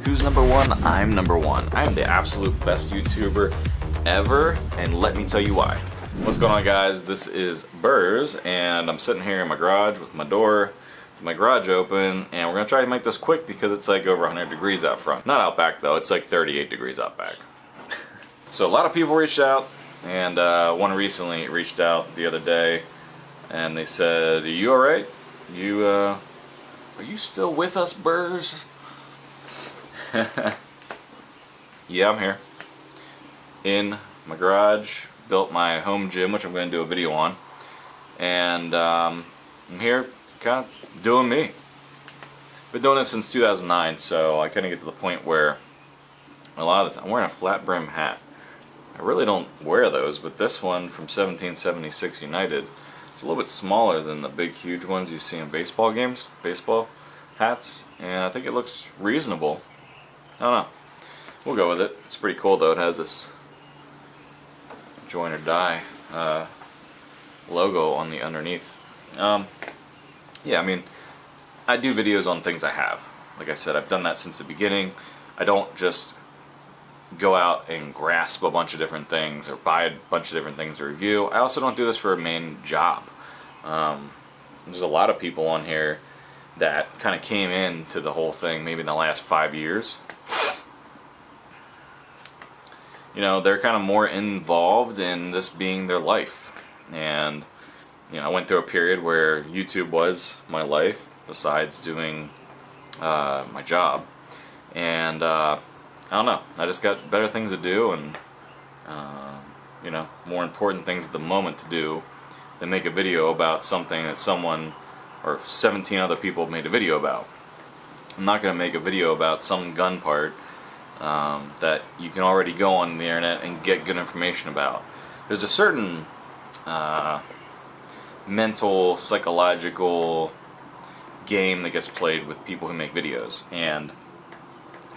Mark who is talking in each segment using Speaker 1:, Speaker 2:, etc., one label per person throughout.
Speaker 1: Who's number one? I'm number one. I'm the absolute best YouTuber ever, and let me tell you why. What's going on, guys? This is Burrs, and I'm sitting here in my garage with my door to my garage open, and we're gonna try to make this quick because it's like over 100 degrees out front. Not out back though, it's like 38 degrees out back. So a lot of people reached out, and one recently reached out the other day, and they said, "Are you alright? Are you still with us, Burrs?" Yeah, I'm here in my garage. Built my home gym, which I'm going to do a video on, and I'm here kind of doing me. Been doing this since 2009, so I kind of get to the point where a lot of the time I'm wearing a flat brim hat. I really don't wear those, but this one from 1776 United, it's a little bit smaller than the big huge ones you see in baseball games, baseball hats, and I think it looks reasonable. I don't know. We'll go with it. It's pretty cool though. It has this join or die logo on the underneath. Yeah, I mean, I do videos on things I have. Like I said, I've done that since the beginning. I don't just go out and grasp a bunch of different things or buy a bunch of different things to review. I also don't do this for a main job. There's a lot of people on here that kind of came into the whole thing maybe in the last 5 years. You know, they're kind of more involved in this being their life. And, you know, I went through a period where YouTube was my life, besides doing my job. And, I don't know, I just got better things to do and, you know, more important things at the moment to do than make a video about something that someone or 17 other people made a video about. I'm not going to make a video about some gun part that you can already go on the internet and get good information about. There's a certain mental, psychological game that gets played with people who make videos, and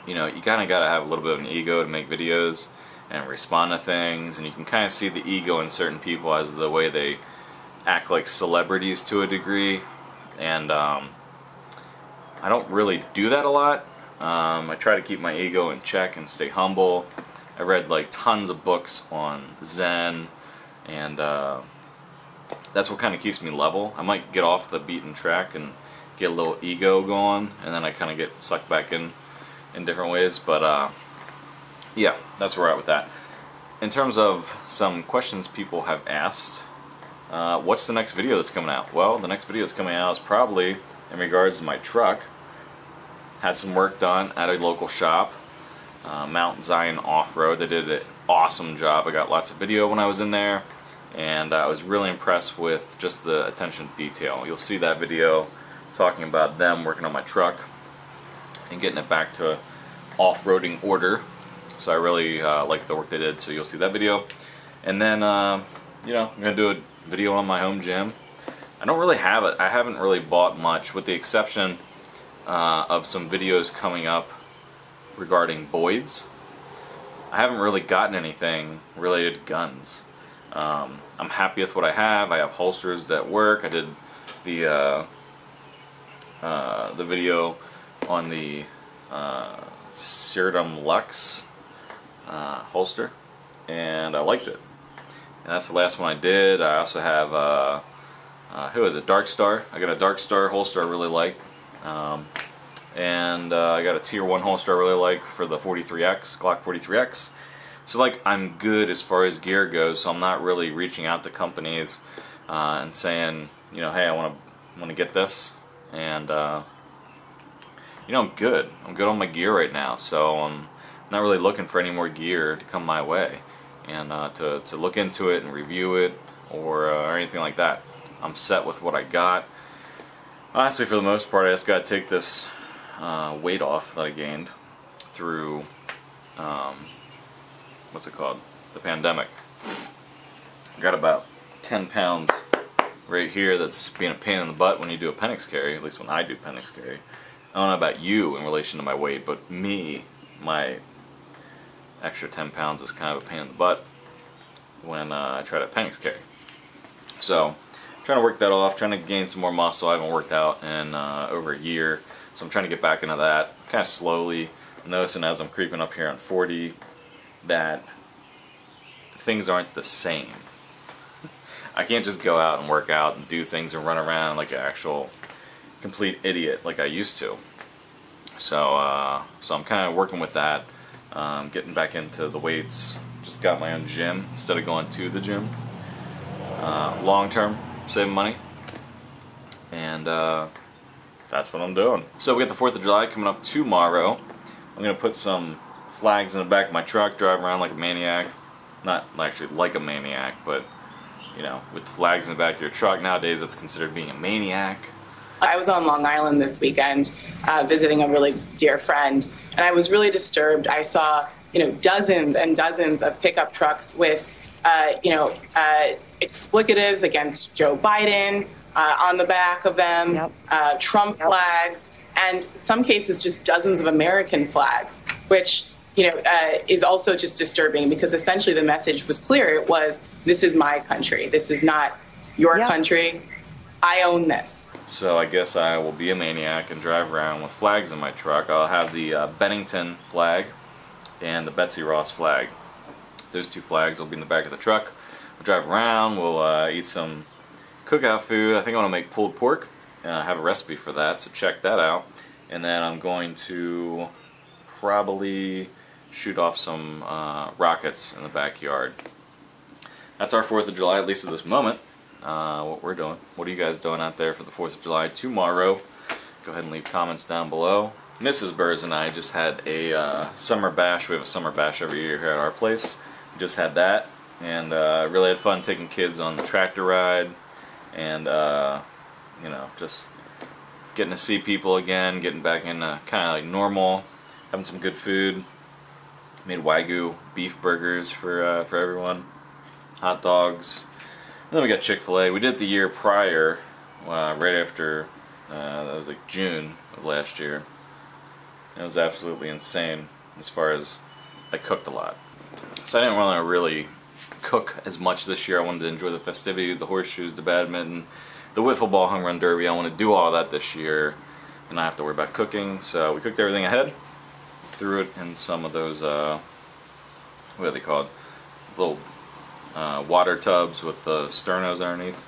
Speaker 1: you know, you kind of got to have a little bit of an ego to make videos and respond to things, and you can kind of see the ego in certain people as the way they act like celebrities to a degree, and I don't really do that a lot. I try to keep my ego in check and stay humble. I read like tons of books on Zen, and that's what kind of keeps me level. I might get off the beaten track and get a little ego going, and then I kind of get sucked back in different ways, but yeah, that's where we're at with that. In terms of some questions people have asked, what's the next video that's coming out? Well, the next video that's coming out is probably in regards to my truck. Had some work done at a local shop, Mount Zion Off-Road. They did an awesome job. I got lots of video when I was in there, and I was really impressed with just the attention to detail. You'll see that video talking about them working on my truck and getting it back to off-roading order. So I really like the work they did, so you'll see that video. And then, you know, I'm going to do a video on my home gym. I don't really have it. I haven't really bought much, with the exception of some videos coming up regarding Boyds. I haven't really gotten anything related to guns. I'm happy with what I have. I have holsters that work. I did the video on the Ceritum Lux holster, and I liked it. And that's the last one I did. I also have who is it? Dark Star. I got a Dark Star holster I really like. And I got a tier 1 holster I really like for the 43X, Glock 43X. So like, I'm good as far as gear goes, so I'm not really reaching out to companies and saying, you know, hey, I want to get this, and you know, I'm good on my gear right now, so I'm not really looking for any more gear to come my way, and to look into it and review it or anything like that. I'm set with what I got. Honestly, for the most part, I just got to take this weight off that I gained through, what's it called? The pandemic. I got about 10 pounds right here that's being a pain in the butt when you do appendix carry, at least when I do appendix carry. I don't know about you in relation to my weight, but me, my extra 10 pounds is kind of a pain in the butt when I try to appendix carry. So, trying to work that off, trying to gain some more muscle. I haven't worked out in over a year, so I'm trying to get back into that kind of slowly. I'm noticing as I'm creeping up here on 40 that things aren't the same. I can't just go out and work out and do things and run around like an actual complete idiot like I used to. So, so I'm kind of working with that, getting back into the weights. Just got my own gym instead of going to the gym. Long term, saving money, and that's what I'm doing. So we got the 4th of July coming up tomorrow. I'm gonna put some flags in the back of my truck, drive around like a maniac. Not actually like a maniac, but you know, with flags in the back of your truck. Nowadays, that's considered being a maniac.
Speaker 2: I was on Long Island this weekend visiting a really dear friend, and I was really disturbed. I saw, dozens and dozens of pickup trucks with, explicatives against Joe Biden on the back of them, yep. Trump yep. flags, and some cases just dozens of American flags, which is also just disturbing because essentially the message was clear. It was, this is my country. This is not your yep. country. I own this. So
Speaker 1: I guess I will be a maniac and drive around with flags in my truck. I'll have the Bennington flag and the Betsy Ross flag. Those two flags will be in the back of the truck. We'll drive around, we'll eat some cookout food. I think I want to make pulled pork. I have a recipe for that, so check that out. And then I'm going to probably shoot off some rockets in the backyard. That's our 4th of July, at least at this moment. What we're doing. What are you guys doing out there for the 4th of July tomorrow? Go ahead and leave comments down below. Mrs. Burrs and I just had a summer bash. We have a summer bash every year here at our place. We just had that, and really had fun taking kids on the tractor ride, and just getting to see people again, getting back into kind of like normal, having some good food. Made Wagyu beef burgers for everyone, hot dogs. And then we got Chick-fil-A. We did it the year prior, right after, that was like June of last year. It was absolutely insane as far as I cooked a lot. So I didn't want to really cook as much this year. I wanted to enjoy the festivities, the horseshoes, the badminton, the wiffle ball hung run derby. I want to do all that this year and not have to worry about cooking. So we cooked everything ahead, threw it in some of those, what are they called? Little water tubs with the sternos underneath.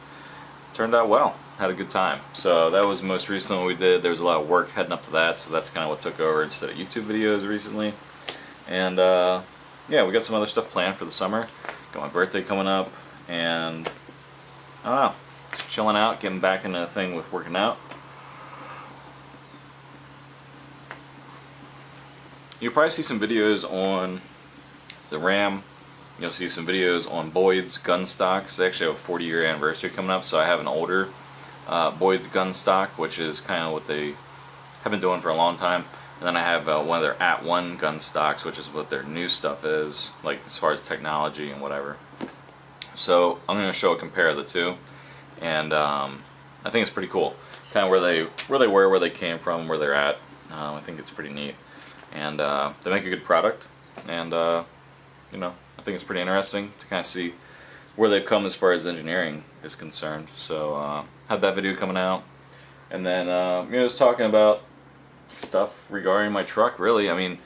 Speaker 1: Turned out well. Had a good time. So that was most recent what we did. There was a lot of work heading up to that, so that's kind of what took over instead of YouTube videos recently. And yeah, we got some other stuff planned for the summer. Got my birthday coming up, and I don't know, just chilling out, getting back into the thing with working out. You'll probably see some videos on the Ram. You'll see some videos on Boyd's gun stocks. They actually have a 40-year anniversary coming up, so I have an older Boyd's gun stock, which is kind of what they have been doing for a long time. And then I have one of their At-One gun stocks, which is what their new stuff is, like as far as technology and whatever. So I'm going to compare the two, and I think it's pretty cool. Kind of where they were, where they came from, where they're at. I think it's pretty neat, and they make a good product, and I think it's pretty interesting to kind of see where they've come as far as engineering is concerned. So had that video coming out, and then just talking about stuff regarding my truck. Really, I mean,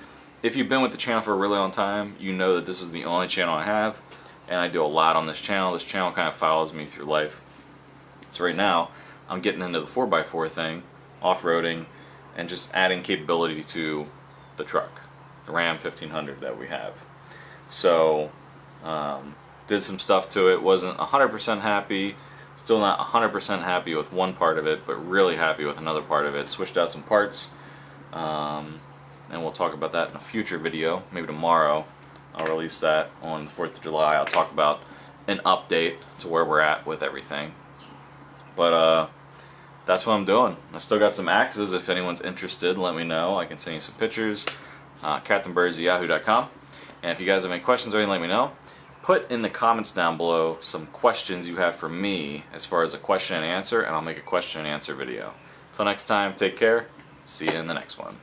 Speaker 1: if you've been with the channel for a really long time, you know that this is the only channel I have, and I do a lot on this channel. This channel kind of follows me through life. So right now, I'm getting into the 4x4 thing, off-roading, and just adding capability to the truck, the Ram 1500 that we have. So, did some stuff to it, wasn't 100% happy, still not 100% happy with one part of it, but really happy with another part of it. Switched out some parts, and we'll talk about that in a future video, maybe tomorrow. I'll release that on the 4th of July. I'll talk about an update to where we're at with everything. But that's what I'm doing. I still got some axes. If anyone's interested, let me know. I can send you some pictures. CaptainBurrs@yahoo.com. And if you guys have any questions or anything, let me know. Put in the comments down below some questions you have for me as far as a question and answer, and I'll make a question and answer video. Until next time, take care. See you in the next one.